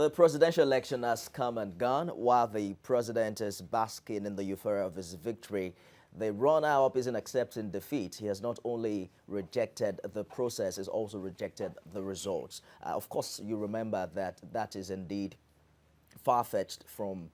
The presidential election has come and gone. While the president is basking in the euphoria of his victory, the runner-up isn't accepting defeat. He has not only rejected the process, he's also rejected the results. Of course, you remember that that is indeed far-fetched from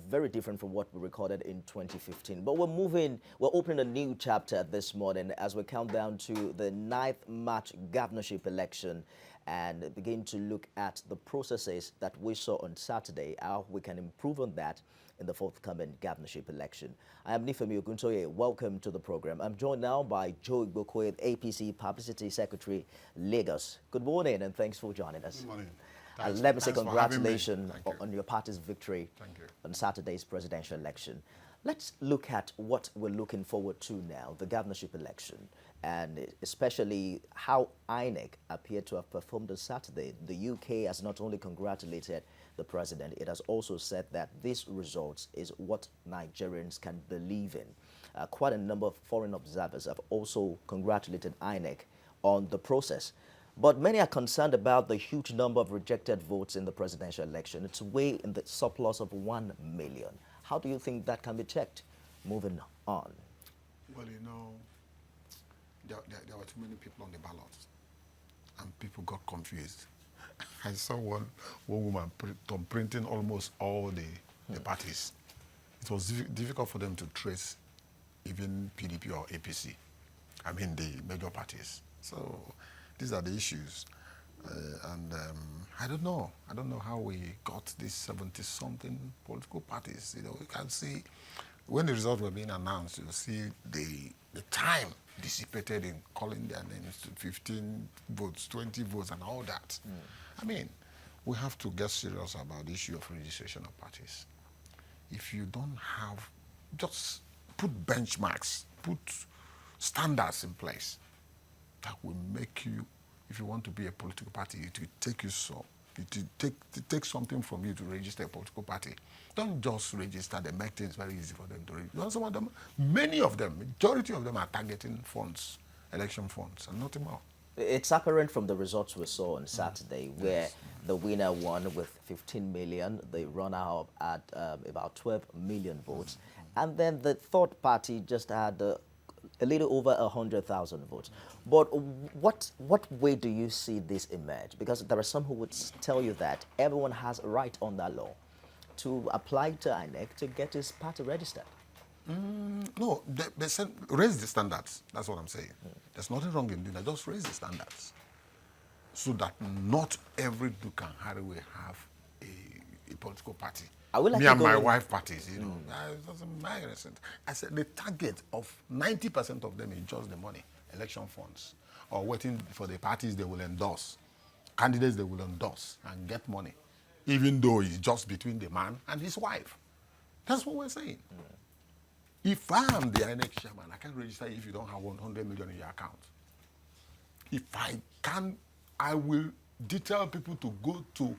very different from what we recorded in 2015. But we're opening a new chapter this morning as we count down to the 9th March governorship election and begin to look at the processes that we saw on Saturday, how we can improve on that in the forthcoming governorship election. I am Nifemi Oguntoye. Welcome to the program. I'm joined now by Joe Igbokoye, APC Publicity Secretary, Lagos. Good morning and thanks for joining us. Good morning. And let me say congratulations on your party's victory Thank you. on Saturday's presidential election. Let's look at what we're looking forward to now, the governorship election, and especially how INEC appeared to have performed on Saturday. The UK has not only congratulated the president, it has also said that these results is what Nigerians can believe in. Quite a number of foreign observers have also congratulated INEC on the process. But many are concerned about the huge number of rejected votes in the presidential election. It's way in the surplus of 1 million. How do you think that can be checked? Moving on. Well, you know, there were too many people on the ballot, and people got confused. I saw one woman printing almost all the parties. It was difficult for them to trace even PDP or APC. I mean, the major parties. So these are the issues. I don't know. I don't know how we got these 70-something political parties. You know, you can see when the results were being announced, you see the time dissipated in calling their names to 15 votes, 20 votes, and all that. I mean, we have to get serious about the issue of registration of parties. If you don't have, just put benchmarks, put standards in place that will make you, if you want to be a political party, it will take you it take something from you to register a political party. Don't just register, they make things very easy for them to register. Some of them, many of them, majority of them are targeting funds, election funds, and nothing more. It's apparent from the results we saw on Saturday, where the winner won with 15 million, the runner-up at about 12 million votes, and then the third party just had a little over 100,000 votes. But what way do you see this emerge? Because there are some who would tell you that everyone has a right under law to apply to INEC to get his party registered. No, they said raise the standards. That's what I'm saying. There's nothing wrong in doing that. Just raise the standards so that not every Duke and Harry will have a political party. Me and my wife parties, you know. It doesn't make any sense. I said the target of 90% of them is just the money, election funds, or waiting for the parties they will endorse, candidates they will endorse and get money, even though it's just between the man and his wife. That's what we're saying. If I am the INEC chairman, I can't register if you don't have 100 million in your account. If I can, I will detail people to go to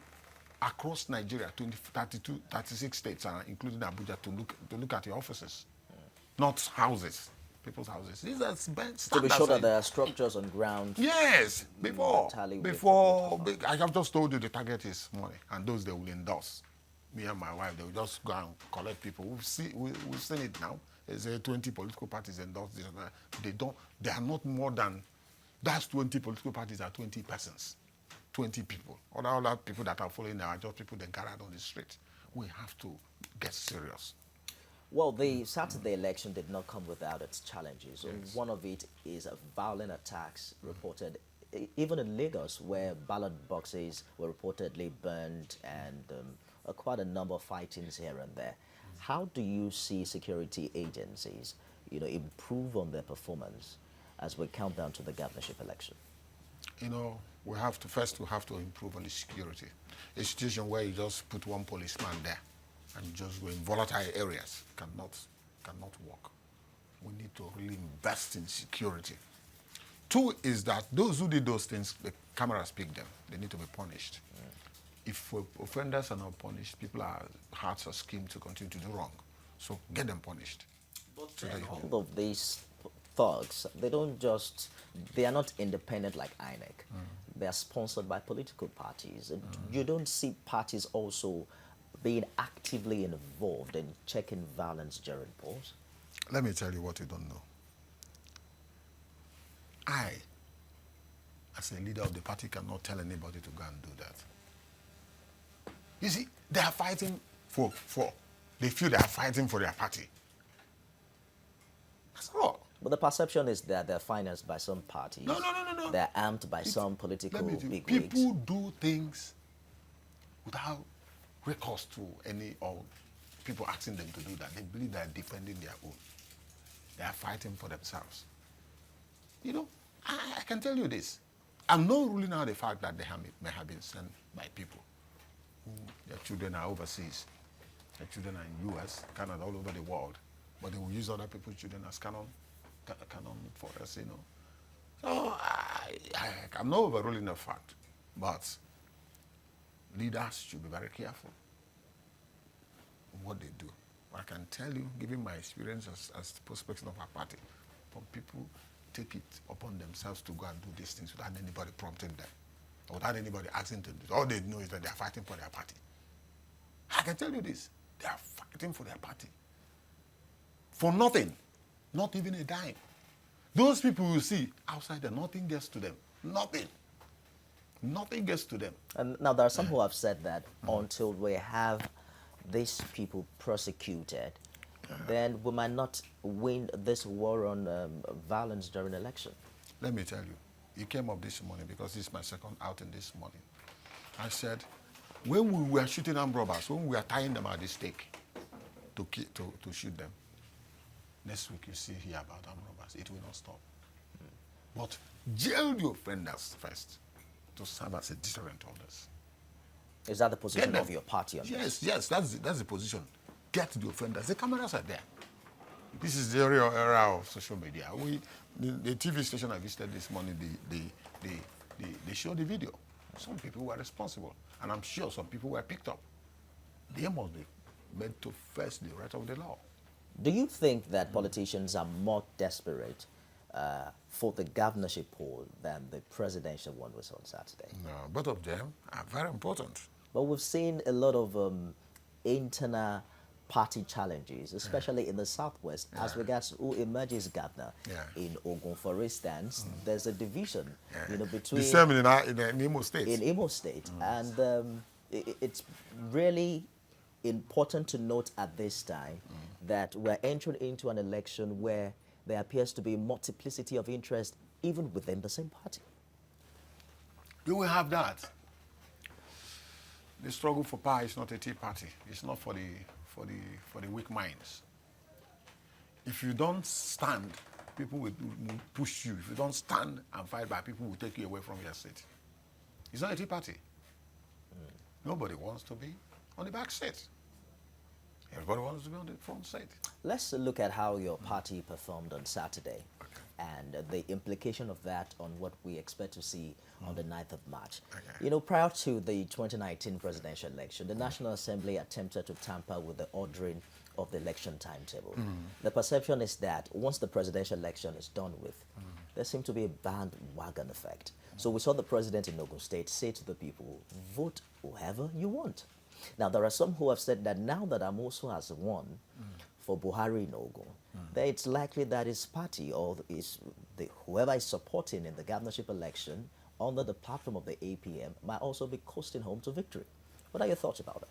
across Nigeria, 36 states, including Abuja, to look at your offices, not houses, people's houses. These are standards. To be sure that there are structures on ground. Yes, before I have just told you the target is money, and those they will endorse. Me and my wife, they will just go and collect people. We've seen it now. There's 20 political parties endorse this. They are not more than, that's 20 political parties are 20 persons. 20 people. All that people that are following are just people that gathered on the street. We have to get serious. Well, the Saturday election did not come without its challenges. Yes. One of it is violent attacks reported, even in Lagos, where ballot boxes were reportedly burned and quite a number of fightings here and there. How do you see security agencies, improve on their performance as we count down to the governorship election? You know, we have to improve on the security. A situation where you just put one policeman there and just go in volatile areas cannot work. We need to really invest in security. Two is that those who did those things, the cameras pick them. They need to be punished. If offenders are not punished, hearts are schemed to continue to do wrong. So get them punished. But all of these thugs, they are not independent like INEC. they are sponsored by political parties. And you don't see parties also being actively involved in checking violence during polls? Let me tell you what you don't know. I, as a leader of the party, cannot tell anybody to go and do that. You see, they are fighting they feel they are fighting for their party. That's all. But the perception is that they're financed by some parties. No. They're armed by some political bigwigs. People do things without recourse to any, or people asking them to do that. They believe they're defending their own. They are fighting for themselves. You know, I can tell you this. I'm not ruling out the fact that they may have been sent by people who their children are overseas. Their children are in US, Canada, all over the world. But they will use other people's children as canon for us, you know. So I'm not overruling the fact, but leaders should be very careful what they do. But I can tell you, given my experience as the spokesperson of our party, some people take it upon themselves to go and do these things without anybody prompting them, or without anybody asking them to do. All they know is that they are fighting for their party. I can tell you this, they are fighting for their party. For nothing, not even a dime. Those people you see outside there, nothing gets to them. Nothing. Nothing gets to them. And now there are some who have said that until we have these people prosecuted, then we might not win this war on violence during election. Let me tell you, it came up this morning because this is my second outing this morning. I said, when we were shooting armed robbers, when we were tying them at the stake to shoot them, next week you see here about armed robbers. It will not stop. But jail the offenders first to serve as a deterrent to others. Is that the position of your party on this? Yes, that's the position. Get the offenders. The cameras are there. This is the era of social media. The TV station I visited this morning, they showed the video. Some people were responsible, and I'm sure some people were picked up. They must be made to face the right of the law. Do you think that politicians are more desperate for the governorship poll than the presidential one was on Saturday? No, both of them are very important. But we've seen a lot of internal party challenges, especially in the Southwest, as regards who emerges governor. In Ogun, for instance, there's a division, between... The same in Imo State. In Imo State. And it's really important to note at this time that we're entering into an election where there appears to be multiplicity of interest even within the same party. Do we have that? The struggle for power is not a tea party. It's not for the weak minds. If you don't stand, people will push you. If you don't stand and fight back, people will take you away from your seat. It's not a tea party. Nobody wants to be on the back seat. Everybody wants to be on the front seat. Let's look at how your party performed on Saturday and the implication of that on what we expect to see on the 9th of March. Prior to the 2019 presidential election, the National Assembly attempted to tamper with the ordering of the election timetable. The perception is that once the presidential election is done with, there seems to be a bandwagon effect. So we saw the president in Ogun State say to the people, vote whoever you want. Now, there are some who have said that now that Amosu has won for Buhari in Ogun, then it's likely that his party or whoever is supporting in the governorship election under the platform of the APM might also be coasting home to victory. What are your thoughts about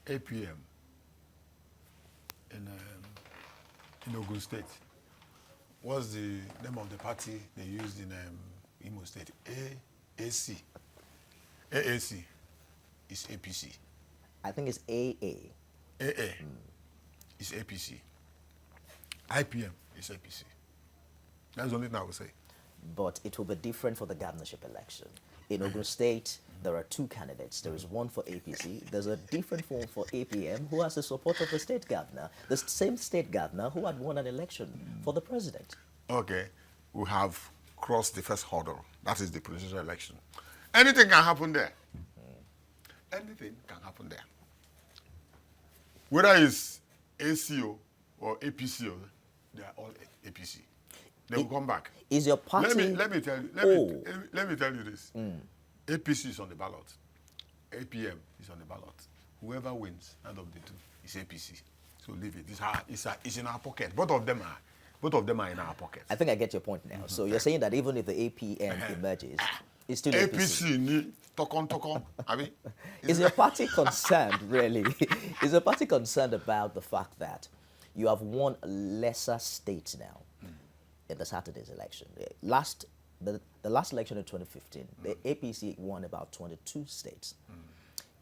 that? APM in Ogun State. What's the name of the party they used in Imo State? AAC. AAC is APC. I think it's AA. AA is APC. IPM is APC. That's the only thing I would say. But it will be different for the governorship election. In Ogun State, there are two candidates. There is one for APC. There's a different one for APM who has the support of the state governor, the same state governor who had won an election for the president. Okay, we have crossed the first hurdle. That is the presidential election. Anything can happen there. Anything can happen there. Whether it's ACO or APCO, they are all APC. They will come back. Is your party... Let me tell you. Let me tell you this. APC is on the ballot. APM is on the ballot. Whoever wins out of the two is APC. So leave it. It's in our pocket. Both of them are in our pocket. I think I get your point now. So you're saying that even if the APM emerges, it's still APC. APC ni tokon. I mean, is your party concerned, really? Is your party concerned about the fact that you have won lesser states now in the Saturday's election? The last election in 2015, the APC won about 22 states.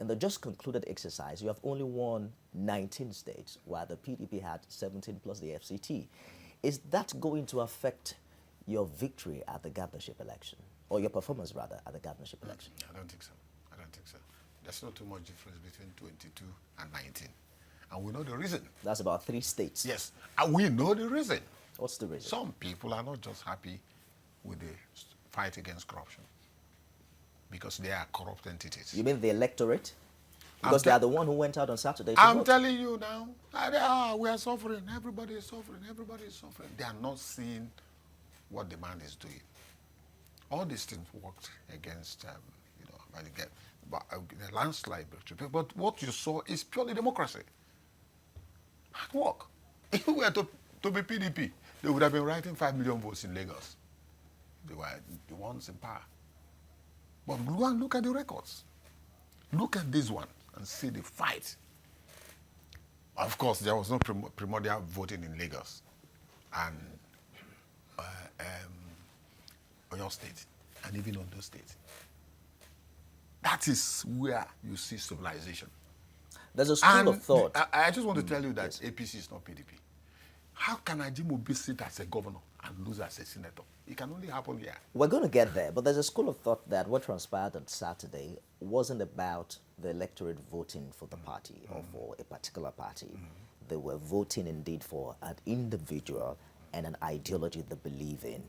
In the just concluded exercise, you have only won 19 states, while the PDP had 17 plus the FCT. Is that going to affect your victory at the governorship election, or your performance, rather, at the governorship election? I don't think so. There's not too much difference between 22 and 19. And we know the reason. That's about 3 states. Yes, and we know the reason. What's the reason? Some people are not just happy with the fight against corruption because they are corrupt entities. You mean the electorate? Because they are the one who went out on Saturday to I'm vote. telling you now, we are suffering. Everybody is suffering. They are not seeing what the man is doing. All these things worked against, the landslide victory. But what you saw is purely democracy. Hard work. If we were to be PDP, they would have been writing 5 million votes in Lagos. They were the ones in power. But go and look at the records. Look at this one and see the fight. Of course, there was no primordial voting in Lagos and Oyo State, and even Ondo State. That is where you see civilization. There's a school of thought. I just want to tell you that APC is not PDP. How can Ajimobi sit as a governor and lose as a senator? It can only happen here. We're going to get there, but there's a school of thought that what transpired on Saturday wasn't about the electorate voting for the party or for a particular party. They were voting indeed for an individual and an ideology they believe in.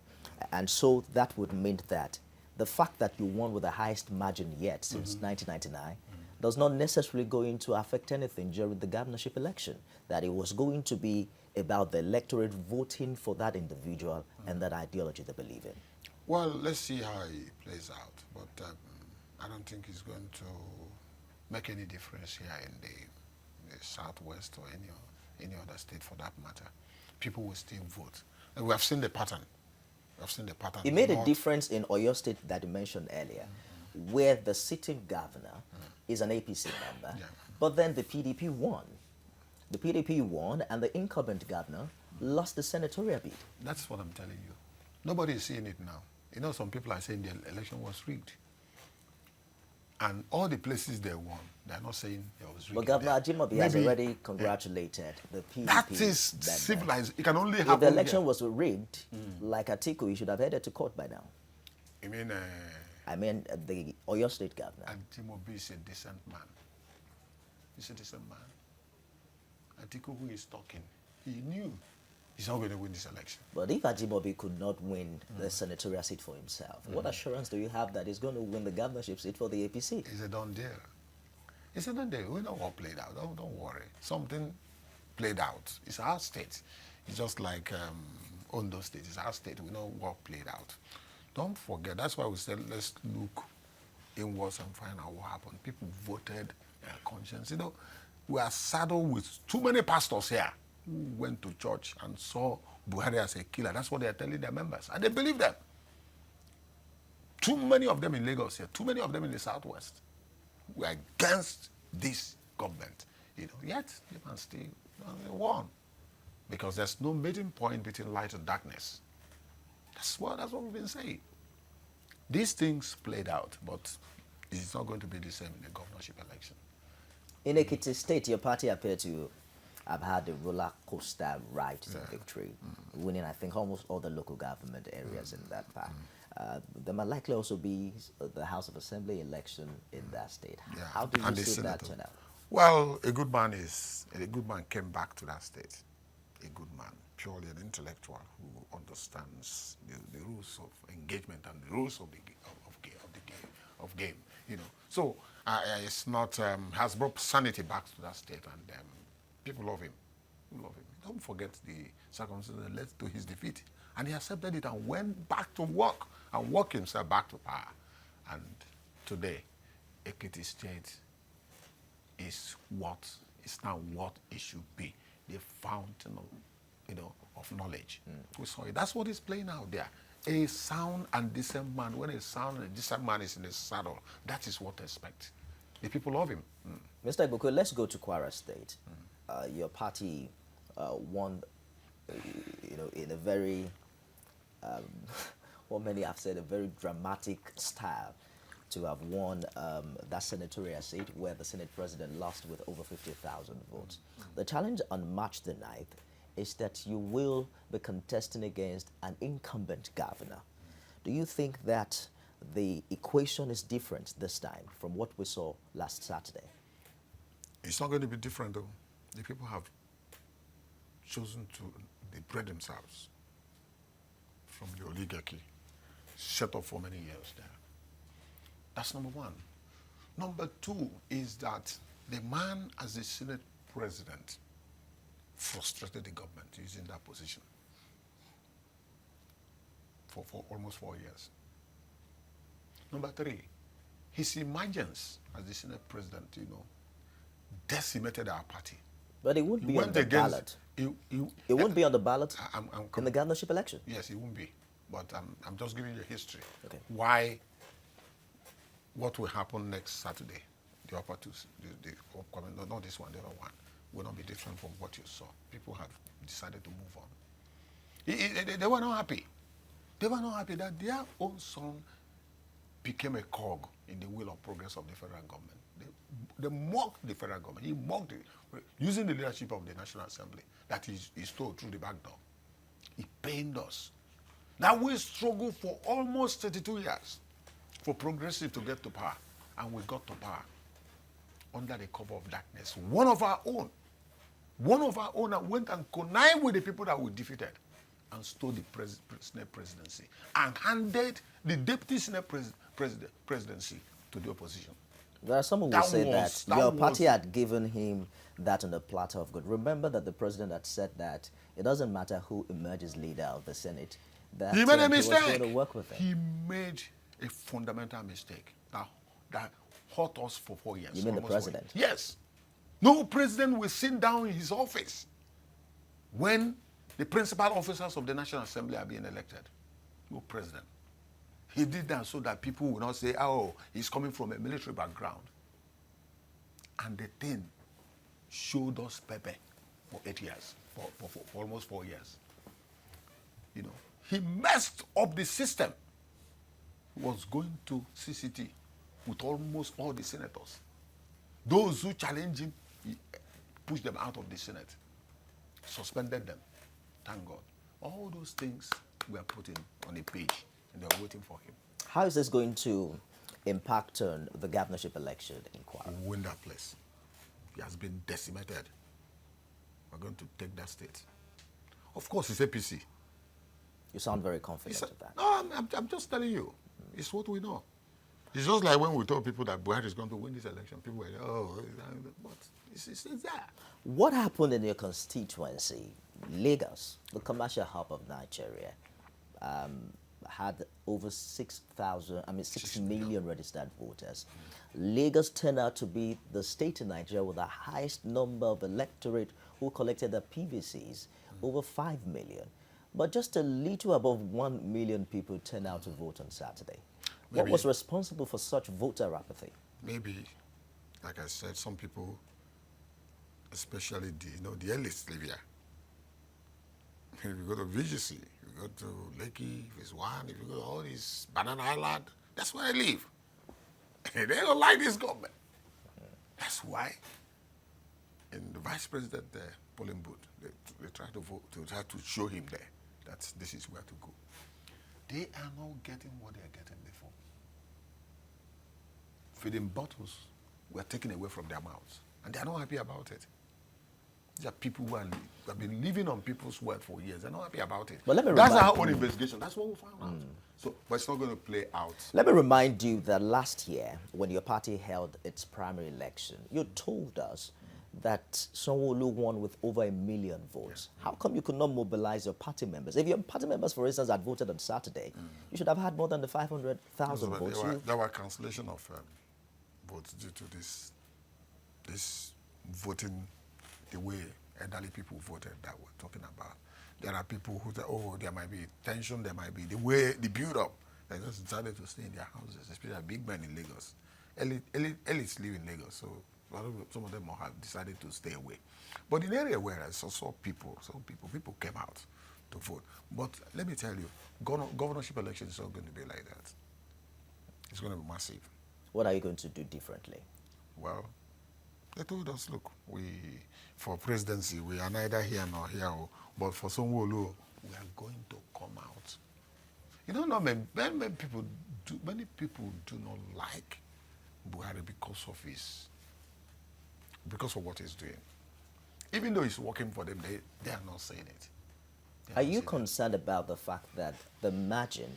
And so that would mean that the fact that you won with the highest margin yet since 1999 does not necessarily going to affect anything during the governorship election, that it was going to be about the electorate voting for that individual and that ideology they believe in. Well, let's see how it plays out. But I don't think it's going to make any difference here in the Southwest or any other state for that matter. People will still vote. And we have seen the pattern. It made a difference in Oyo State that you mentioned earlier, where the sitting governor is an APC member, but then the PDP won. The PDP won, and the incumbent governor lost the senatorial bid. That's what I'm telling you. Nobody is seeing it now. You know, some people are saying the election was rigged. And all the places they won, they're not saying it was rigged. But Governor Ajimobi has already congratulated the PDP. That is civilized. It can only happen if the election was rigged, like Atiku, he should have headed to court by now. You mean... I mean, the Oyo State governor. Ajimobi is a decent man. He's a decent man. Atiku, who is talking, he knew he's not going to win this election. But if Ajimobi could not win the senatorial seat for himself, what assurance do you have that he's going to win the governorship seat for the APC? It's a done deal. It's a done deal. We know what played out. Don't worry. Something played out. It's our state. It's just like Ondo State. It's our state. We know what played out. Don't forget. That's why we said let's look inwards and find out what happened. People voted their conscience. You know, we are saddled with too many pastors here who went to church and saw Buhari as a killer. That's what they are telling their members. And they believe them. Too many of them in Lagos here, too many of them in the Southwest. We are against this government. You know, yet they can still won. Because there's no meeting point between light and darkness. That's what we've been saying. These things played out, but it's not going to be the same in the governorship election. In Ekiti State, your party appeared to have had a roller coaster ride to victory, winning, I think, almost all the local government areas in that part. There might likely also be the House of Assembly election in that state. How do you see that turn out? Well, a good man came back to that state. A good man, purely an intellectual who understands the rules of engagement and the rules of the game. You know, so it's not has brought sanity back to that state, and people love him. Don't forget the circumstances that led to his defeat And he accepted it and went back to work and worked himself back to power. And today, Ekiti State is now what it should be, the fountain of knowledge. We saw it. That's what is playing out there. A sound and decent man. When a sound and decent man is in the saddle, that is what I expect. The people love him. Mr. Igbokwe, let's go to Kwara State. Your party won, in a very, what many have said, a very dramatic style, to have won that senatorial seat where the Senate president lost with over 50,000 votes. The challenge on March the 9th is that you will be contesting against an incumbent governor. Do you think that the equation is different this time from what we saw last Saturday? It's not going to be different, though. The people have chosen to degrade themselves from the oligarchy set up for many years there. That's number one. Number two is that the man, as the Senate president, frustrated the government using that position for almost 4 years. Number three, his emergence as the Senate president, decimated our party. But it won't be on the ballot. It won't be on the ballot in the governorship election. Yes, it won't be. But I'm just giving you a history. Okay. Why, what will happen next Saturday, the upper two, the upcoming, not this one, the other one, will not be different from what you saw. People have decided to move on. They were not happy. They were not happy that their own son became a cog in the wheel of progress of the federal government. They mocked the federal government. He mocked it, using the leadership of the National Assembly that he stole through the back door. It pained us. That we struggled for almost 32 years for progressive to get to power. And we got to power under the cover of darkness. One of our own went and connived with the people that we defeated and stole the Senate presidency and handed the deputy Senate presidency to the opposition. There are some who will say that your party had given him that on a platter of good. Remember that the president had said that it doesn't matter who emerges leader of the Senate, that he made a he was mistake. going to work with him. He made a fundamental mistake that hurt us for 4 years. You mean the president? Yes. No president will sit down in his office when the principal officers of the National Assembly are being elected. No president. He did that so that people will not say, oh, he's coming from a military background. And the thing showed us Pepe for 8 years, for almost 4 years. He messed up the system. He was going to CCT with almost all the senators. Those who challenged him, he pushed them out of the Senate, suspended them. Thank God. All those things were put on a page, and they were waiting for him. How is this going to impact on the governorship election in Kwara? We win that place. He has been decimated. We're going to take that state. Of course, it's APC. You sound very confident of that. No, I'm just telling you. It's what we know. It's just like when we told people that Buhari is going to win this election. People were, but it's there. What happened in your constituency, Lagos, the commercial hub of Nigeria, had over 6 million registered voters. Lagos turned out to be the state in Nigeria with the highest number of electorate who collected their PVCs, over 5 million. But just a little above 1 million people turned out to vote on Saturday. What was responsible for such voter apathy? Maybe, like I said, some people, especially the elites live here. If you go to VGC, if you go to Lekki, Phase 1, if you go to all these Banana Island, that's where they live. They don't like this government. That's why in the vice president polling booth, they try to vote, to try to show him there that this is where to go. They are not getting what they are getting before. Feeding bottles were taken away from their mouths, and they are not happy about it. These are people who have been living on people's word for years. They're not happy about it. But that's our own investigation. That's what we found out. So, but it's not going to play out. Let me remind you that last year, when your party held its primary election, you told us that Sanwo-Olu won with over 1 million votes. How come you could not mobilize your party members? If your party members, for instance, had voted on Saturday, you should have had more than the 500,000 votes. There were cancellation of votes due to this voting the way elderly people voted that we're talking about. There are people who say, oh, there might be tension, there might be the way, the build-up. They just decided to stay in their houses, especially big men in Lagos. Elites live in Lagos, so some of them have decided to stay away. But in the area where I saw people came out to vote. But let me tell you, governorship election is not going to be like that. It's going to be massive. What are you going to do differently? Well, they told us, look, for presidency, we are neither here nor here, but for Sanwo-Olu, we are going to come out. You don't know, many people do not like Buhari because of what he's doing. Even though he's working for them, they are not saying it. Are you concerned about the fact that the margin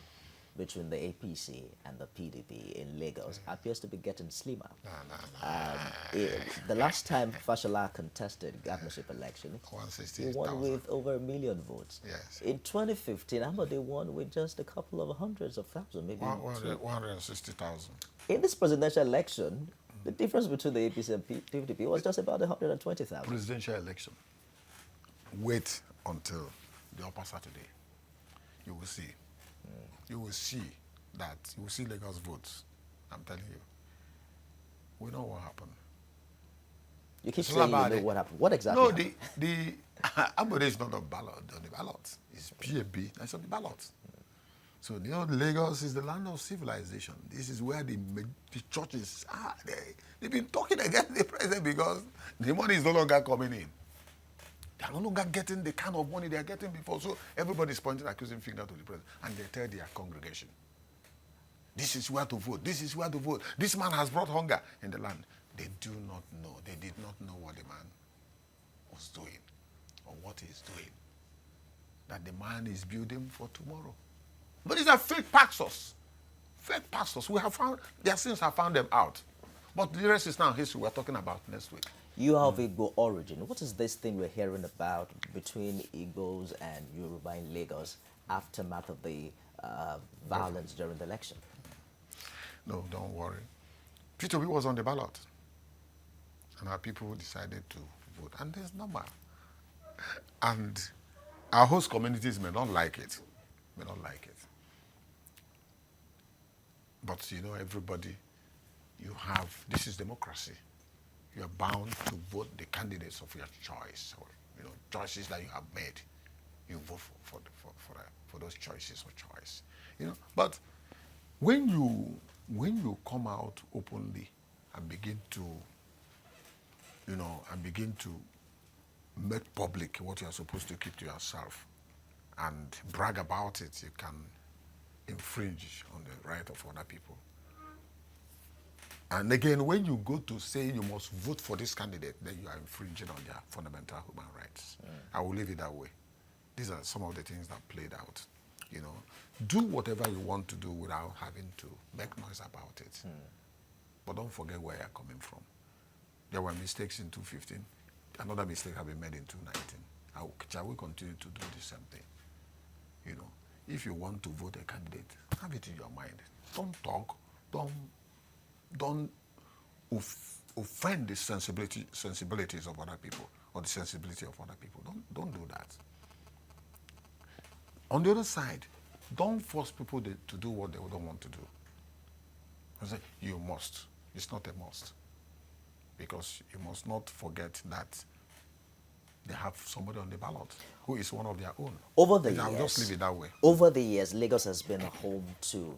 between the APC and the PDP in Lagos appears to be getting slimmer? The last time Fashola contested governorship election, he won with over 1 million votes. Yes. In 2015, Amade won with just a couple of hundreds of thousands, maybe 160,000. In this presidential election, the difference between the APC and PDP was just about 120,000. Presidential election. Wait until the upper Saturday. You will see. You will see that. You will see Lagos votes. I'm telling you. We know what happened. You keep saying you know what happened. What exactly happened? No, the Ambode is not on the ballot. It's PAB that's on the ballot. So, you know, Lagos is the land of civilization. This is where the churches are. They've been talking against the president because the money is no longer coming in. They are no longer getting the kind of money they are getting before. So everybody's pointing accusing finger to the president. And they tell their congregation, this is where to vote. This is where to vote. This man has brought hunger in the land. They do not know. They did not know what the man was doing or what he's doing. That the man is building for tomorrow. But these are fake pastors. Fake pastors. We have found, their sins have found them out. But the rest is now history. We're talking about next week. You have Igbo origin. What is this thing we're hearing about between Igbos and Yoruba in Lagos, aftermath of the violence during the election? No, don't worry. P2B was on the ballot. And our people decided to vote. And there's number. And our host communities may not like it. May not like it. But, you know, everybody, this is democracy. You are bound to vote the candidates of your choice, or, you know, choices that you have made. You vote for those choices or choice. You know, but when you come out openly and begin to, you know, make public what you are supposed to keep to yourself and brag about it, you can infringe on the right of other people. And again, when you go to say you must vote for this candidate, then you are infringing on their fundamental human rights. I will leave it that way. These are some of the things that played out. You know, do whatever you want to do without having to make noise about it. But don't forget where you're coming from. There were mistakes in 2015. Another mistake has been made in 2019. Shall we continue to do the same thing? You know, if you want to vote a candidate, have it in your mind. Don't talk. Don't offend the sensibilities of other people or the sensibility of other people. Don't do that. On the other side, don't force people to do what they don't want to do. I say, you must. It's not a must. Because you must not forget that they have somebody on the ballot who is one of their own. I'll just leave it that way. Over the years, Lagos has been a home to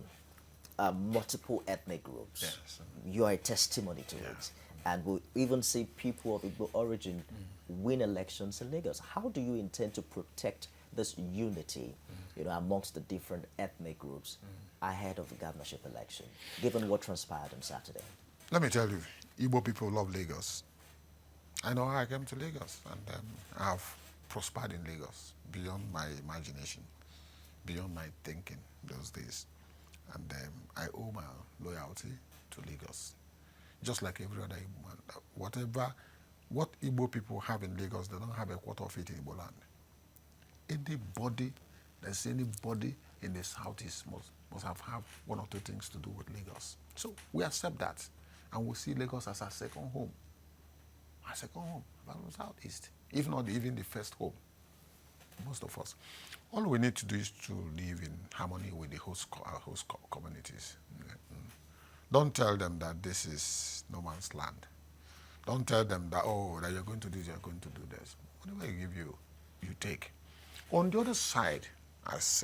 multiple ethnic groups. Yes. You are a testimony to it. And we'll even see people of Igbo origin win elections in Lagos. How do you intend to protect this unity, you know, amongst the different ethnic groups ahead of the governorship election, given what transpired on Saturday? Let me tell you, Igbo people love Lagos. I know I came to Lagos, and I have prospered in Lagos beyond my imagination, beyond my thinking those days. And I owe my loyalty to Lagos. Just like every other human. Whatever what Igbo people have in Lagos, they don't have a quarter of it in Igbo land. Anybody in the southeast must have one or two things to do with Lagos. So we accept that, and we see Lagos as our second home. Our second home, about the southeast, if not even the first home. Most of us. All we need to do is to live in harmony with the our host communities. Don't tell them that this is no man's land. Don't tell them that, oh, that you're going to do this, you're going to do this. Whatever you give you, you take. On the other side, as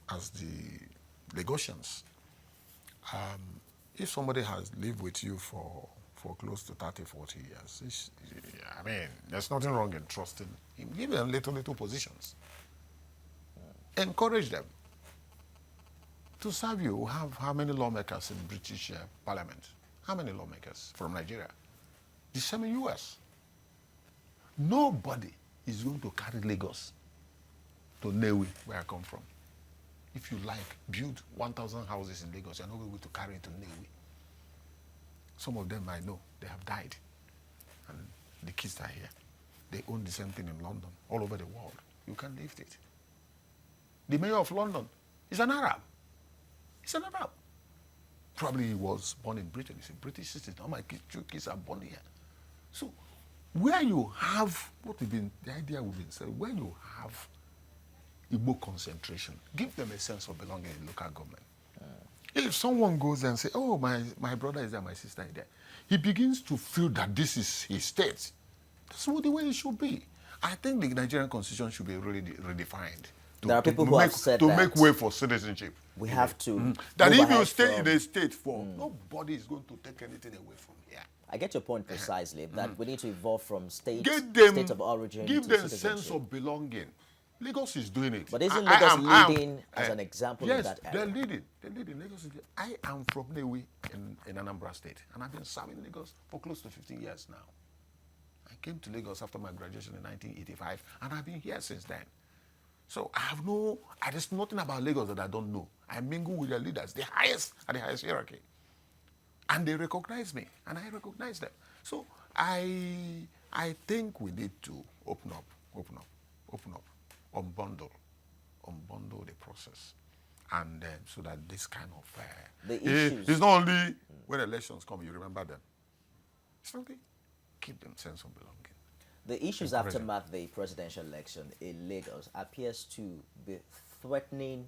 the Lagosians, if somebody has lived with you for close to 30, 40 years, I mean, there's nothing wrong in trusting him. Give them little positions. Encourage them to serve you. We have how many lawmakers in British Parliament? How many lawmakers from Nigeria? The same in US. Nobody is going to carry Lagos to Newi, where I come from. If you like, build 1,000 houses in Lagos, you're not going to carry it to Newi. Some of them I know, they have died. And the kids are here. They own the same thing in London, all over the world. You can't lift it. The mayor of London is an Arab. He's an Arab. Probably he was born in Britain. He's a British citizen. All my two kids are born here. So where you have, the idea we've been saying, where you have Igbo concentration, give them a sense of belonging in local government. If someone goes and says, oh, my brother is there, my sister is there, he begins to feel that this is his state. That's what the way it should be. I think the Nigerian constitution should be really redefined. There are people who have said to that make way for citizenship. We have to. That if you stay in a state for, nobody is going to take anything away from here. I get your point precisely, that we need to evolve from state of origin give to them a citizenship. sense of belonging. Lagos is doing it. But isn't Lagos leading as an example yes, in that area? they're leading. Lagos is, I am from Newi in Anambra State, and I've been serving Lagos for close to 15 years now. I came to Lagos after my graduation in 1985, and I've been here since then. So there's nothing about Lagos that I don't know. I mingle with their leaders, the highest at the highest hierarchy. And they recognize me, and I recognize them. So I think we need to open up, unbundle the process. And so that this kind of... the issues... It's not only when elections come, you remember them. It's not keep them sense of belonging. The issues aftermath the presidential election in Lagos appears to be threatening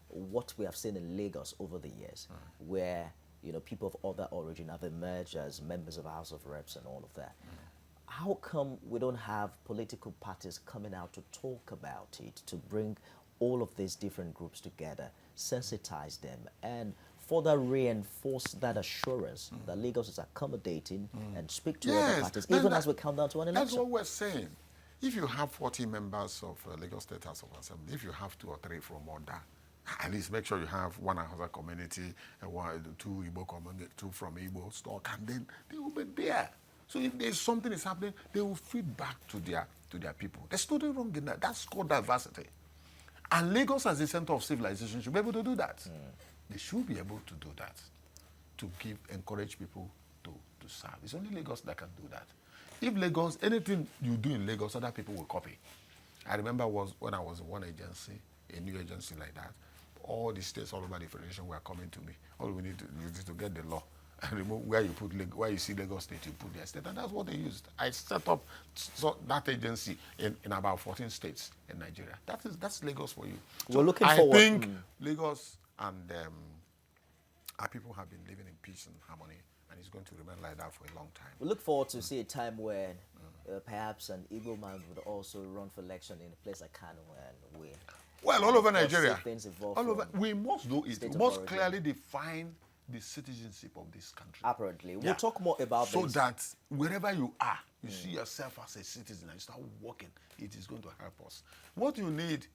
what we have seen in Lagos over the years, where people of other origin have emerged as members of the House of Reps and all of that. How come we don't have political parties coming out to talk about it, to bring all of these different groups together, sensitize them, and further reinforce that assurance that Lagos is accommodating and speak to other parties, even as we come down to an election? That's what we're saying. If you have 40 members of Lagos State House of Assembly, if you have 2 or 3 from other, at least make sure you have 1 other community, and 2 Igbo community, 2 from Igbo stock, and then they will be there. So if there's something is happening, they will feed back to their people. There's nothing wrong in that. That's called diversity. And Lagos as the center of civilization should be able to do that. They should be able to do that, to encourage people to serve. It's only Lagos that can do that. If Lagos, anything you do in Lagos, other people will copy. I remember when I was in one agency, a new agency like that, all the states all over the federation were coming to me. All we need to get the law and remove where you see Lagos State, you put their state, and that's what they used. I set up that agency in about 14 states in Nigeria. That's Lagos for you. We're looking forward. I think Lagos and our people have been living in peace and harmony, and it's going to remain like that for a long time. We look forward to see a time when perhaps an Igbo man would also run for election in a place like Kano and win. Well, all over Nigeria, we must do it. We must clearly define the citizenship of this country. Apparently. We'll talk more about this. So this. that wherever you are, you see yourself as a citizen and you start working, it is going to help us. What you need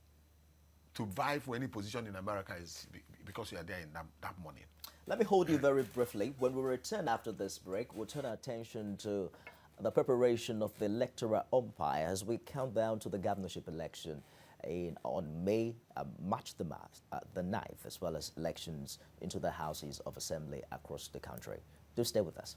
to vie for any position in America is because you are there in that morning. Let me hold you very briefly. When we return after this break, we'll turn our attention to the preparation of the electoral umpire as we count down to the governorship election on March the 9th, as well as elections into the houses of assembly across the country. Do stay with us.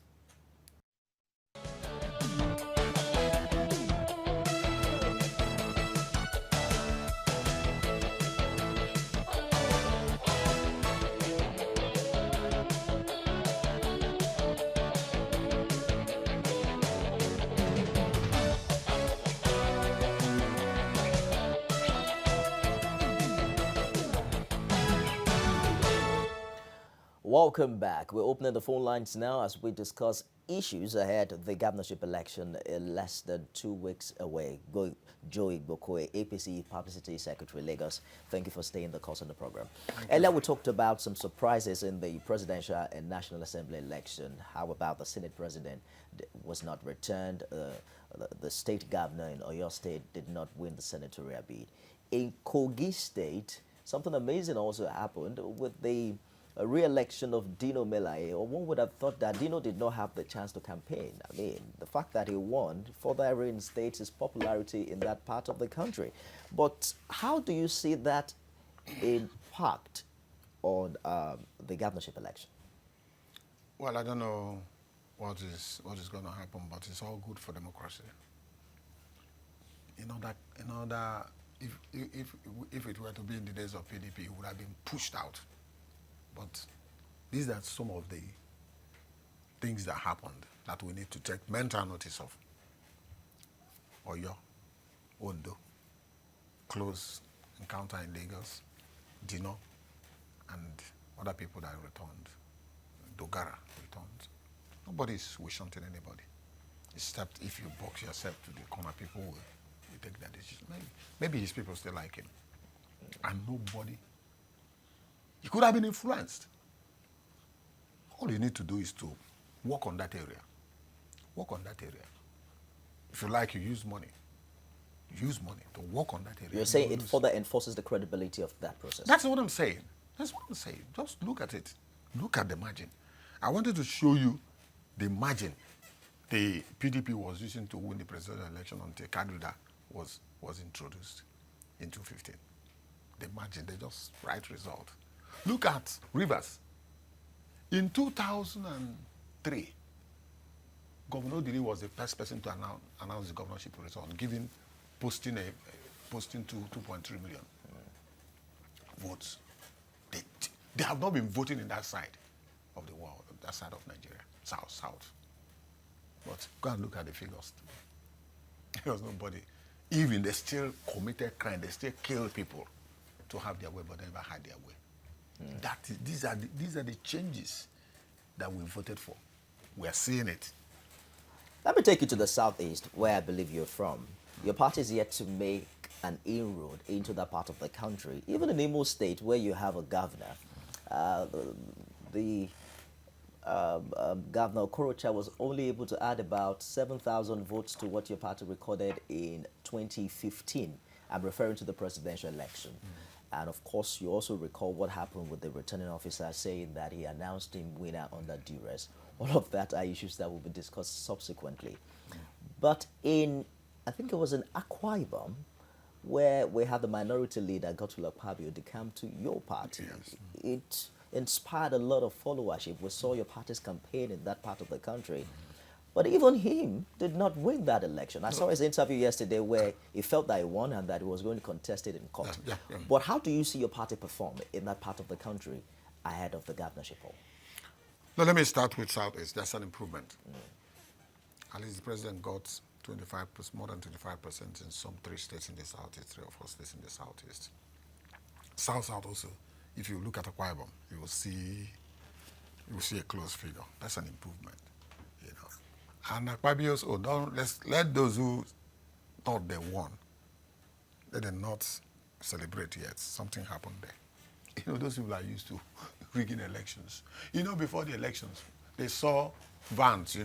Welcome back. We're opening the phone lines now as we discuss issues ahead of the governorship election less than 2 weeks away. Joey Bokoe, APC Publicity Secretary, Lagos. Thank you for staying the course on the program. Earlier, we talked about some surprises in the presidential and National Assembly election. How about the Senate president was not returned? The state governor in Oyo State did not win the senatorial bid. In Kogi State, something amazing also happened with the re-election of Dino Melaye. Or one would have thought that Dino did not have the chance to campaign. I mean, the fact that he won further reinstates his popularity in that part of the country. But how do you see that impact on the governorship election? Well, I don't know what is going to happen, but it's all good for democracy. If it were to be in the days of PDP, it would have been pushed out. But these are some of the things that happened that we need to take mental notice of. Oyo, Ondo, close encounter in Lagos, Dino, and other people that returned. Dogara returned. Nobody's wishing anybody, except if you box yourself to the corner, people will take that decision. Maybe his people still like him. And nobody, he could have been influenced. All you need to do is to work on that area. Work on that area. If you like, you use money. Use money to work on that area. You're saying it further enforces the credibility of that process. That's what I'm saying. That's what I'm saying. Just look at it. Look at the margin. I wanted to show you the margin the PDP was using to win the presidential election until Kadrida was introduced in 2015. The margin, they just right result. Look at Rivers. In 2003, Governor Diri was the first person to announce the governorship result, posting to 2.3 million votes. They have not been voting in that side of the world, that side of Nigeria, south. But go and look at the figures. There was nobody. Even they still committed crime, they still killed people to have their way, but never had their way. These are the changes that we voted for. We are seeing it. Let me take you to the southeast, where I believe you're from. Your party is yet to make an inroad into that part of the country. Even in Imo State, where you have a governor, Governor Okorocha was only able to add about 7,000 votes to what your party recorded in 2015. I'm referring to the presidential election. And of course, you also recall what happened with the returning officer saying that he announced him winner under duress. All of that are issues that will be discussed subsequently. But I think it was in Akwa Ibom, where we had the minority leader, Godswill Akpabio, decamp to your party. Yes. It inspired a lot of followership. We saw your party's campaign in that part of the country. But even him did not win that election. I saw his interview yesterday where he felt that he won and that he was going to contest it in court. Yeah. But how do you see your party perform in that part of the country ahead of the governorship poll? Now, let me start with Southeast. That's an improvement. At least the president got more than 25% in some 3 states in the Southeast, 3 or 4 states in the Southeast. South also, if you look at Akwa Ibom, you will see a close figure. That's an improvement, you know. And Akpabio's, let those who thought they won, let them not celebrate yet. Something happened there. You know, those people are used to rigging elections. You know, before the elections, they saw vans,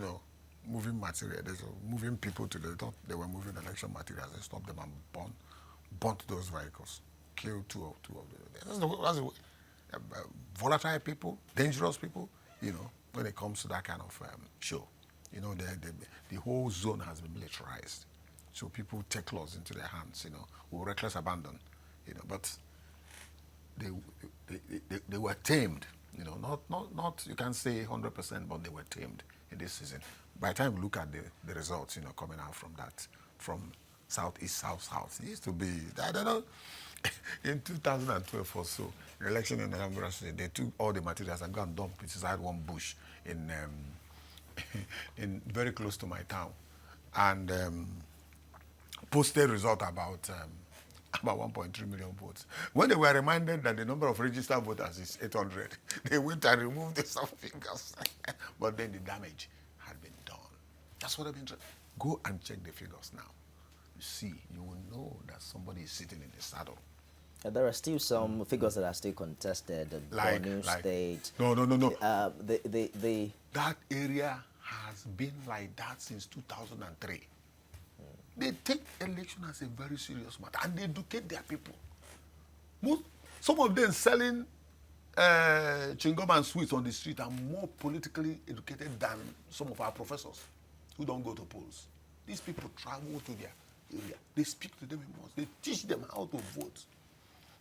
moving material. They were moving people they thought they were moving election materials. They stopped them and burnt those vehicles, killed two of them. That's the way. Volatile people, dangerous people, when it comes to that kind of show. The whole zone has been militarized. So people take laws into their hands, with reckless abandon, but they were tamed, not you can't say 100%, but they were tamed in this season. By the time you look at the results, coming out from Southeast, South, it used to be, I don't know, in 2012 or so, the election in Anambra State, they took all the materials and got and dumped it inside one bush in very close to my town, and posted result about about 1.3 million votes. When they were reminded that the number of registered voters is 800, they went and removed the some figures. But then the damage had been done. That's what I've been trying. Go and check the figures now. You see, you will know that somebody is sitting in the saddle. There are still some figures that are still contested. The Borno State. No. The that area has been like that since 2003. They take election as a very serious matter and they educate their people. Some of them selling chewing-gum and sweets on the street are more politically educated than some of our professors who don't go to polls. These people travel to their area. They speak to them in months. They teach them how to vote.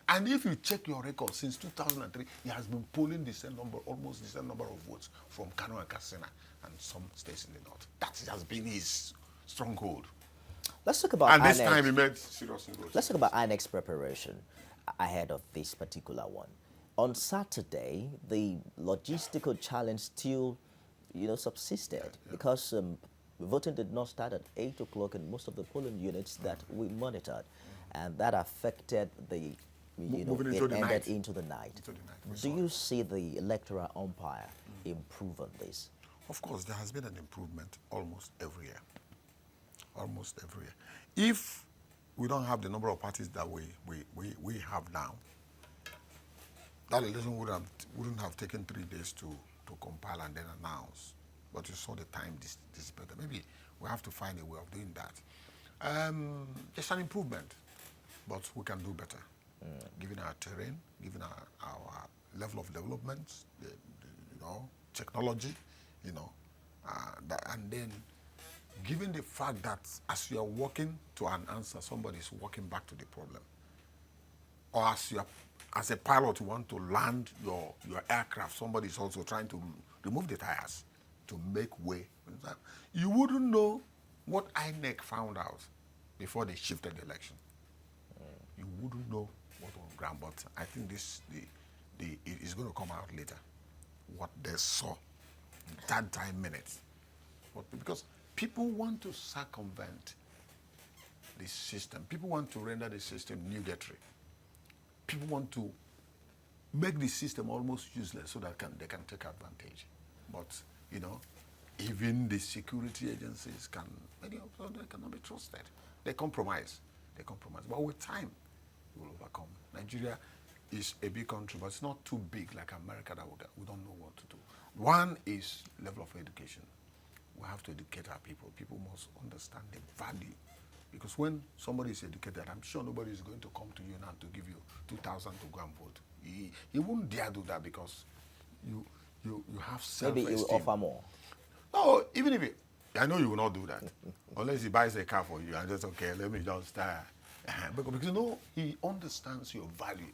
And if you check your record since 2003, he has been polling the same number, almost the same number of votes from Kano and Katsina and some states in the north. That has been his stronghold. Let's talk about and this time he made serious inroads. Let's talk about INEC's preparation ahead of this particular one. On Saturday, the logistical challenge still, subsisted because voting did not start at 8 o'clock in most of the polling units that we monitored, and that affected the, into the night. Do you see the electoral umpire improve on this? Of course, there has been an improvement almost every year. Almost every year. If we don't have the number of parties that we have now, that election wouldn't have taken 3 days to compile and then announce. But you saw the time dissipated. Maybe we have to find a way of doing that. It's an improvement, but we can do better. Given our terrain, given our level of development, technology, and then given the fact that as you are walking to an answer, somebody is walking back to the problem. Or as a pilot, you want to land your aircraft, somebody is also trying to remove the tires to make way. You wouldn't know what INEC found out before they shifted the election. You wouldn't know what was on ground, but I think it is going to come out later. What they saw in that time minutes. Because people want to circumvent the system. People want to render the system nugatory. People want to make the system almost useless so that they can take advantage. But, even the security agencies many of them cannot be trusted. They compromise. But with time, we will overcome. Nigeria is a big country, but it's not too big like America that we don't know what to do. One is level of education. We have to educate our people. People must understand the value. Because when somebody is educated, I'm sure nobody is going to come to you now to give you 2,000 to go and vote. He wouldn't dare do that because you have self-esteem. Maybe he will offer more. No, even if I know you will not do that. Unless he buys a car for you and just, okay, let me just start. Because he understands your value.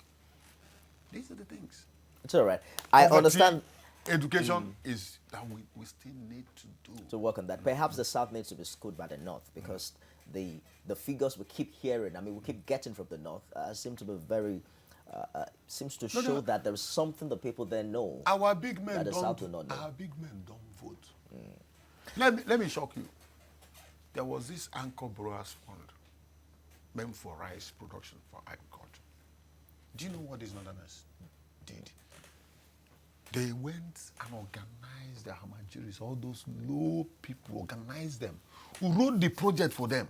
These are the things. It's all right. I understand. Education is that we still need to do. To work on that. Perhaps the South needs to be schooled by the North because the figures we keep hearing, we keep getting from the North, seem to be very, seems to show that there is something the people there know. Our big men that the South will not know. Our big men don't vote. Let me shock you. There was this Anchor Brewers Fund meant for rice production for agriculture. Do you know what these Northerners did? They went and organized the Hamajiris, all those low people, organized them, who wrote the project for them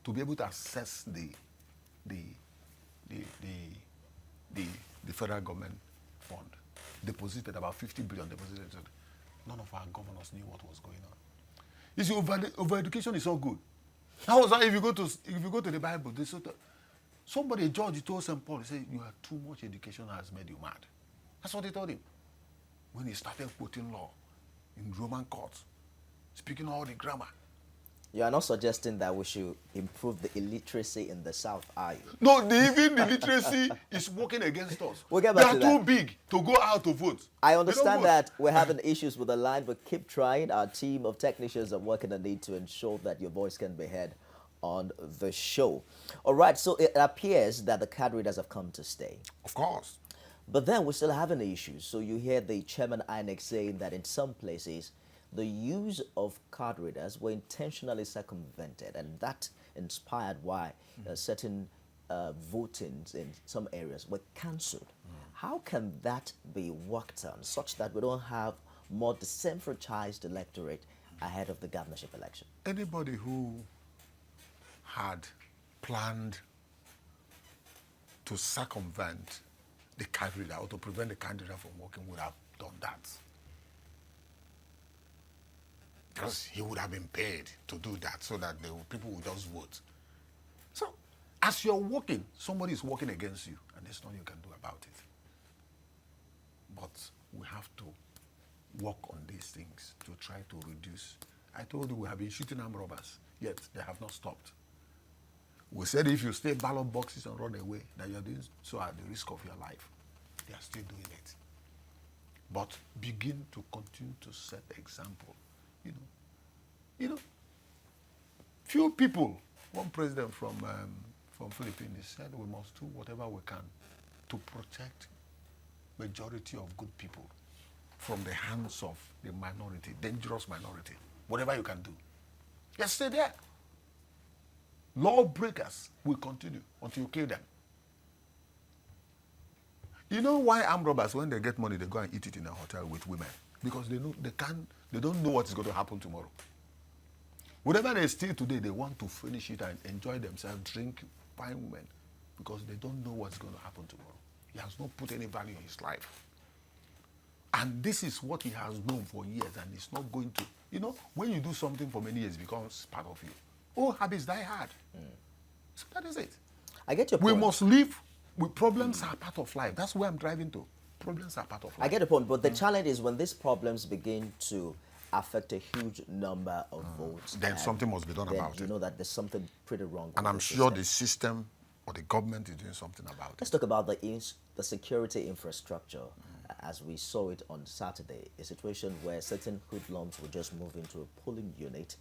to be able to access the federal government fund. Deposited about 50 billion. None of our governors knew what was going on. You see, over-education is so good. How was that if you go to the Bible, they said, somebody, a judge, told St. Paul, he said, you have too much education has made you mad. That's what they told him. When he started quoting law in Roman courts, speaking all the grammar. You are not suggesting that we should improve the illiteracy in the South, are you? No, even the literacy is working against us. We'll get back to they are too big to go out to vote. I understand that we're having issues with the line, but keep trying. Our team of technicians are working on it to ensure that your voice can be heard on the show. All right, so it appears that the card readers have come to stay. Of course. But then we're still having issues. So you hear the chairman INEC saying that in some places, the use of card readers were intentionally circumvented, and that inspired why certain votings in some areas were cancelled. How can that be worked on such that we don't have more disenfranchised electorate ahead of the governorship election? Anybody who had planned to circumvent the candidate or to prevent the candidate from working would have done that. Because he would have been paid to do that so that people would just vote. So, as you're working, somebody is working against you, and there's nothing you can do about it. But we have to work on these things to try to reduce. I told you we have been shooting armed robbers, yet they have not stopped. We said if you stay ballot boxes and run away, that you're doing so at the risk of your life. They are still doing it. But begin to continue to set the example. You know, few people, one president from Philippines said we must do whatever we can to protect majority of good people from the hands of the minority, dangerous minority. Whatever you can do. Just stay there. Lawbreakers will continue until you kill them. You know why armed robbers, when they get money, they go and eat it in a hotel with women? Because they don't know what is going to happen tomorrow. Whatever they steal today, they want to finish it and enjoy themselves, drink, find women, because they don't know what's going to happen tomorrow. He has not put any value in his life. And this is what he has known for years, and it's not going to. When you do something for many years, it becomes part of you. All habits die hard. So that is it. I get your point. We must live with problems are part of life. That's where I'm driving to. Problems are part of life. I get the point, but the challenge is when these problems begin to affect a huge number of votes. Then something must be done about it. You know that there's something pretty wrong. And I'm sure the system or the government is doing something about it. Let's talk about the security infrastructure. As we saw it on Saturday, a situation where certain hoodlums will just move into a polling unit,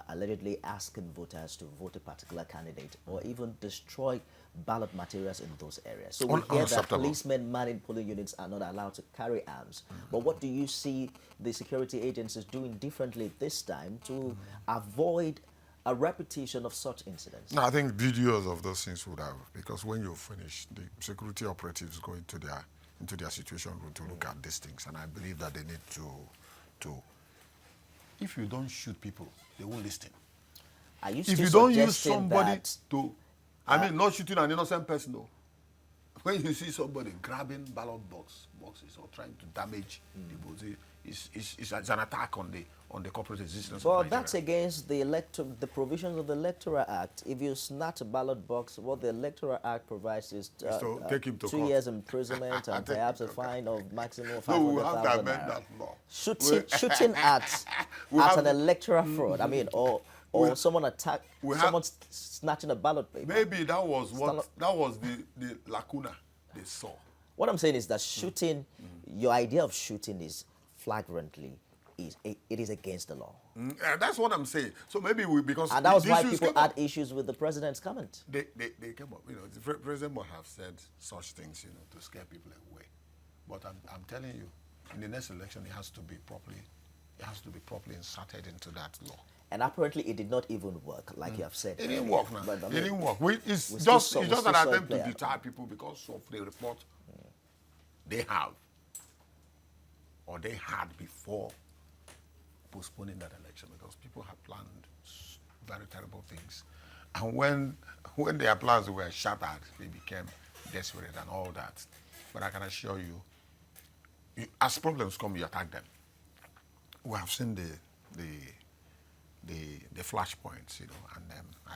allegedly asking voters to vote a particular candidate or even destroy ballot materials in those areas. So we hear that policemen manning polling units are not allowed to carry arms. But what do you see the security agencies doing differently this time to avoid a repetition of such incidents? No, I think videos of those things would have, because when you finish, the security operatives go into their situation room to look at these things, and I believe that they need to. If you don't shoot people, they won't listen. If you don't use somebody to, not shooting an innocent person, though. When you see somebody grabbing ballot boxes or trying to damage the votes, it's an attack on the corporate existence. Well, that's against the provisions of the Electoral Act. If you snatch a ballot box, what the Electoral Act provides is take him to 2 years imprisonment and perhaps a fine of maximum 500,000 No, we have to amend that law. Shooting at an electoral fraud. Or someone snatching a ballot paper. Maybe that was the lacuna they saw. What I'm saying is that shooting, your idea of shooting is flagrantly, it is against the law. That's what I'm saying. So maybe because and that was why people had issues with the president's comment. They came up. The president might have said such things, to scare people away. But I'm telling you, in the next election, it has to be properly inserted into that law. And apparently, it did not even work, like you have said. It didn't work now. It didn't work. It's just an attempt to deter people because of the report they have or they had before postponing that election, because people had planned very terrible things. And when their plans were shattered, they became desperate and all that. But I can assure you, as problems come, you attack them. We have seen the flashpoints, and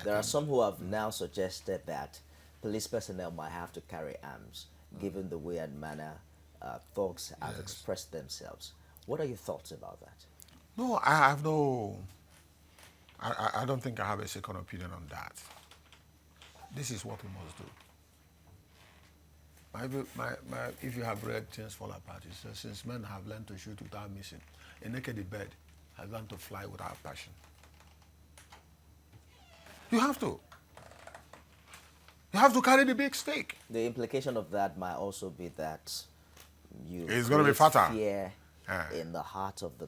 there are some who have now suggested that police personnel might have to carry arms, given the way and manner thugs have expressed themselves. What are your thoughts about that? No, I have no. I don't think I have a second opinion on that. This is what we must do. If you have read Things Fall Apart, it says, since men have learned to shoot without missing, a naked bird has learned to fly without passion. You have to. You have to carry the big stake. The implication of that might also be that it's going to be fatal. Fear in the heart of the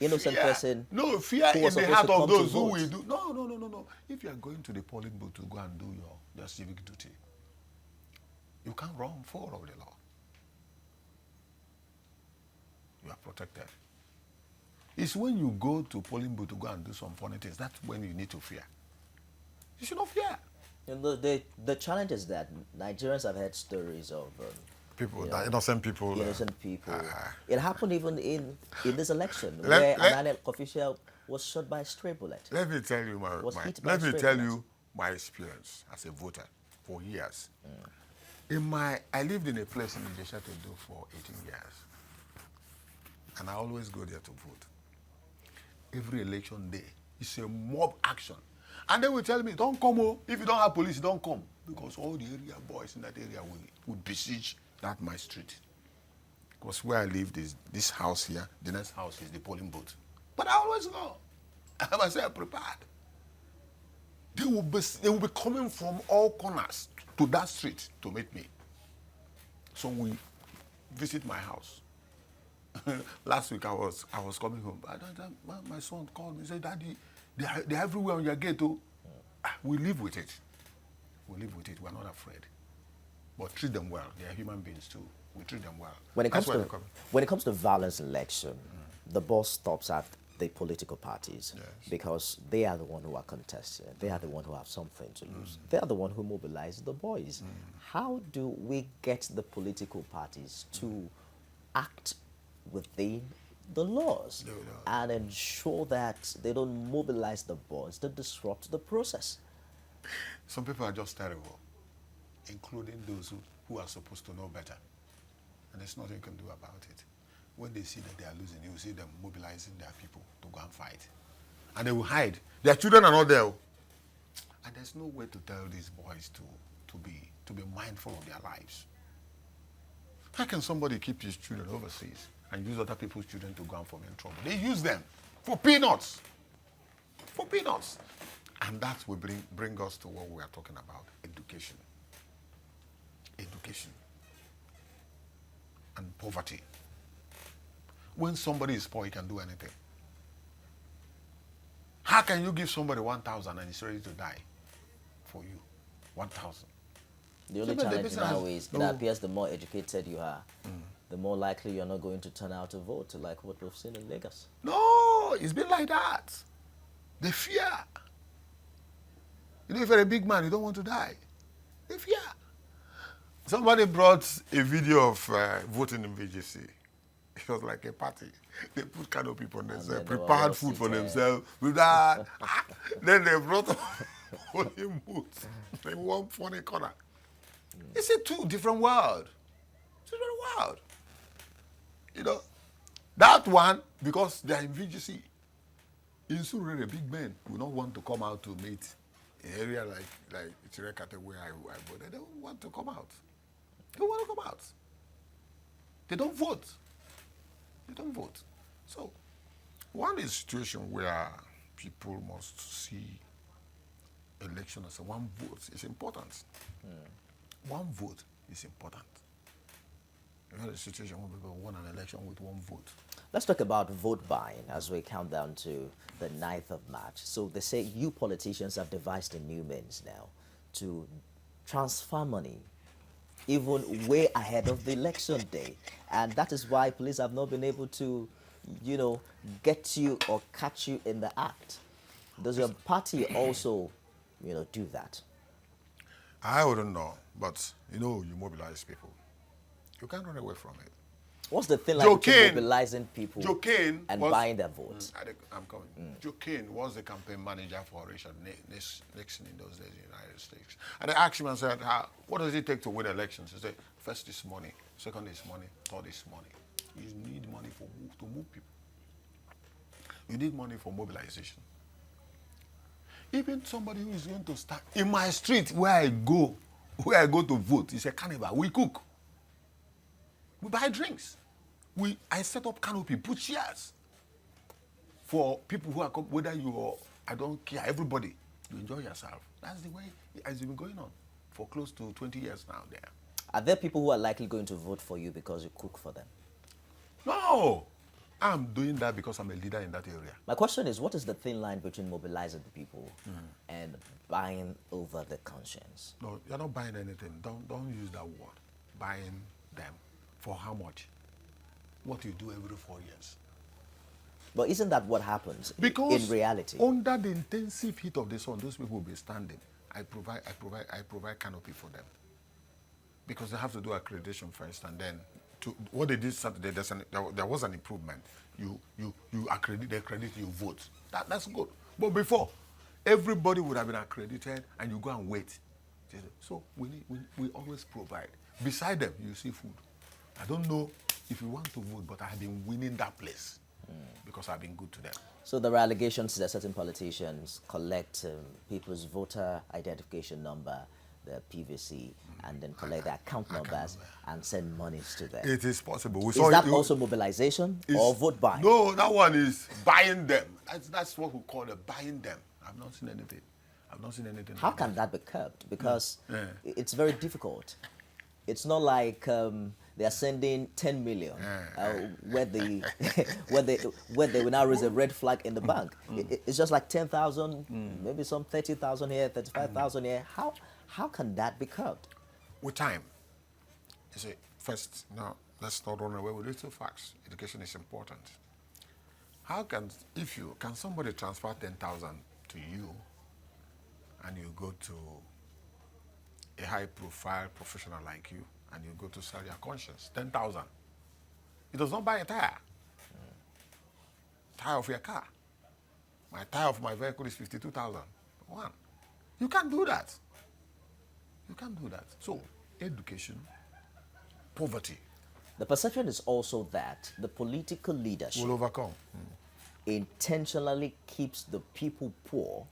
innocent fear. person. No, fear who in was the supposed heart to of come to those who vote. will do. No, no, no, no, no. If you are going to the polling booth to go and do your civic duty, you can't run forward of the law. You are protected. It's when you go to polling booth to go and do some funny things, that's when you need to fear. You should not fear. And the challenge is that Nigerians have heard stories of People, you know, innocent people. innocent people. It happened even in this election Let- where let- an official was shot by a stray bullet. Let me tell you Was hit by let a me stray tell bullet. you my experience as a voter for years. I lived in a place in Ijesha to do for 18 years, and I always go there to vote. Every election day, it's a mob action, and they will tell me, "Don't come, oh. If you don't have police, don't come," because all the area boys in that area would besiege that my street. Because where I lived is this house here. The next house is the polling booth. But I always go. I have myself prepared. They will be coming from all corners to that street to meet me. So we visit my house. Last week I was coming home. My son called me and said, "Daddy, they're everywhere on your gate. Oh." We live with it. We live with it. We're not afraid. But treat them well. They are human beings too. We treat them well. When it That's comes why to they come. when it comes to violence in election, the ball stops at the political parties Yes. because they are the one who are contesting. They are the one who have something to lose. They are the one who mobilize the boys. How do we get the political parties to act within the laws No, no. and ensure that they don't mobilize the boys to disrupt the process? Some people are just terrible, including those who are supposed to know better. And there's nothing you can do about it. When they see that they are losing, you will see them mobilizing their people to go and fight. And they will hide. Their children are not there. And there's no way to tell these boys to be mindful of their lives. How can somebody keep his children overseas and use other people's children to go and form in trouble? They use them for peanuts. For peanuts. And that will bring us to what we are talking about, education. Education. And poverty. When somebody is poor, he can do anything. How can you give somebody 1,000 and he's ready to die for you? 1,000. The only So, but the challenge business- now is it no. appears the more educated you are, the more likely you're not going to turn out to vote, like what we've seen in Lagos. No, it's been like that. They fear. You know, if you're a big man, you don't want to die. They fear. Somebody brought a video of voting in VGC. It was like a party. They put canopy on themselves, then they were prepared well food for seated. themselves. With that, then they brought polling booths in one funny corner. It's a two different world. It's a different world. You know, that one, because they're in VGC, in Surrey, big men will not want to come out to meet in an area like Chirekate where I vote. They don't want to come out. They don't want to come out. They don't vote. They don't vote. So, one is a situation where people must see election as one vote is important. One vote is important. You have a situation where people won an election with one vote. Let's talk about vote buying as we count down to the 9th of March. So they say you politicians have devised a new means now to transfer money even way ahead of the election day. And that is why police have not been able to, you know, get you or catch you in the act. Does your party also, you know, do that? I wouldn't know, but you know, you mobilize people. You can't run away from it. What's the thing like Joe between Kane- mobilizing people Joe Kane and was- buying their votes? I'm coming. Joe Kane was the campaign manager for Richard Nixon in those days in the United States. And I asked him and said, what does it take to win elections? He said, first is money, second is money, third is money. You need money to move people. You need money for mobilization. Even somebody who is going to start in my street where I go to vote, it's a carnival. We cook. We buy drinks. I set up canopy, put chairs for people who are whether you or I don't care, everybody. You enjoy yourself. That's the way it has been going on for close to 20 years now there. Are there people who are likely going to vote for you because you cook for them? No. I'm doing that because I'm a leader in that area. My question is, what is the thin line between mobilizing the people and buying over the conscience? No, you're not buying anything. Don't use that word. Buying them. For how much? What you do every 4 years. But isn't that what happens Because in reality? under the intensive heat of the sun, those people will be standing. I provide canopy for them. Because they have to do accreditation first, and then what they did Saturday, there was an improvement. You accredit, they accredit, you vote. That's good. But before, everybody would have been accredited, and you go and wait. So we always provide. Beside them, you see food. I don't know if you want to vote, but I have been winning that place because I've been good to them. So there are allegations that certain politicians collect people's voter identification number, the PVC, and then collect their account numbers and send monies to them. It is possible. Is that also mobilization or vote buying? No, that one is buying them. That's what we call buying them. I've not seen anything. I've not seen anything. How can that be curbed? Because it's very difficult. It's not like they are sending 10 million where they will now raise a red flag in the bank. It's just like 10,000, maybe some 30,000 here, 35,000 here. How can that be curbed? With time. You see, first, now let's not run away with little facts. Education is important. Can somebody transfer 10,000 to you and you go to a high-profile professional like you and you go to sell your conscience, 10,000. It does not buy a tire. Tire of your car. My tire of my vehicle is 52,000. One. You can't do that. You can't do that. So, education, poverty. The perception is also that the political leadership will overcome. Intentionally keeps the people poor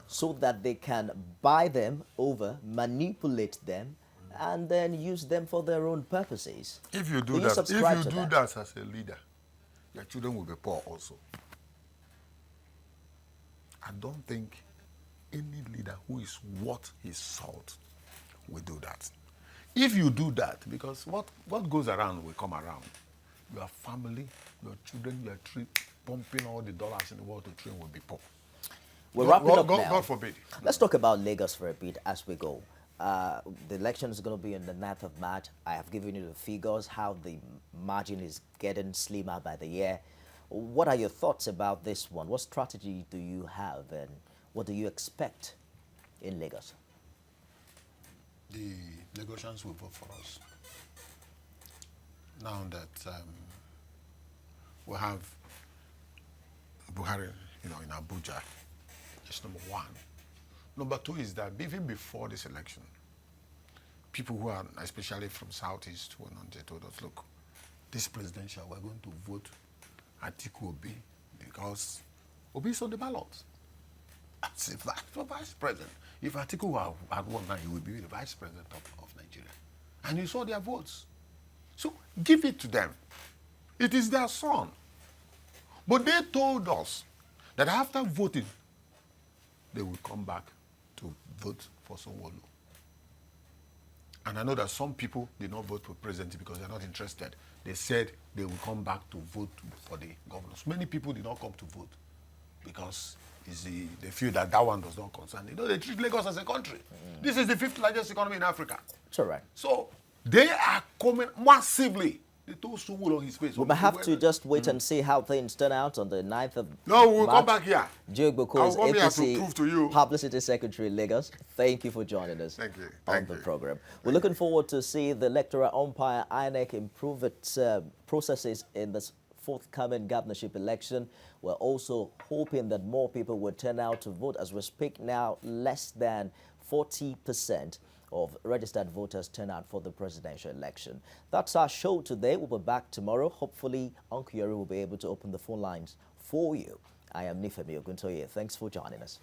so that they can buy them over, manipulate them, and then use them for their own purposes. If you do that as a leader, your children will be poor also. I don't think any leader who is worth his salt will do that. If you do that, because what goes around will come around. Your family, your children, your tree, pumping all the dollars in the world to train will be poor. We're wrapping up now. God forbid. Let's talk about Lagos for a bit as we go. The election is going to be on the 9th of March. I have given you the figures, how the margin is getting slimmer by the year. What are your thoughts about this one? What strategy do you have, and what do you expect in Lagos? The Lagosians will vote for us. Now that we have Buhari, in Abuja, that's number one. Number two is that even before this election, people who are especially from Southeast, they told us, look, this presidential, we're going to vote Atiku Obi because Obi is on the ballot. As a vice president. If Atiku had won now, he would be the vice president of Nigeria. And you saw their votes. So give it to them. It is their son. But they told us that after voting, they will come back to vote for Sanwo-Olu. And I know that some people did not vote for president because they're not interested. They said they will come back to vote for the governors. Many people did not come to vote because they feel that one does not concern. They treat Lagos as a country. This is the 5th largest economy in Africa. It's all right. So they are coming massively. They told Sanwo-Olu on his face. We might have to just wait and see how things turn out on the 9th of No, we'll March. come back here. Joe Boko is I'll come here to APC prove to you. Publicity Secretary in Lagos. Thank you for joining us Thank you. on Thank the you. program. We're looking forward to see the electoral umpire INEC improve its processes in this forthcoming governorship election. We're also hoping that more people will turn out to vote. As we speak now, less than 40% of registered voters turn out for the presidential election. That's our show today. We'll be back tomorrow. Hopefully, Uncle Yuri will be able to open the phone lines for you. I am Nifemi Oguntoye. Thanks for joining us.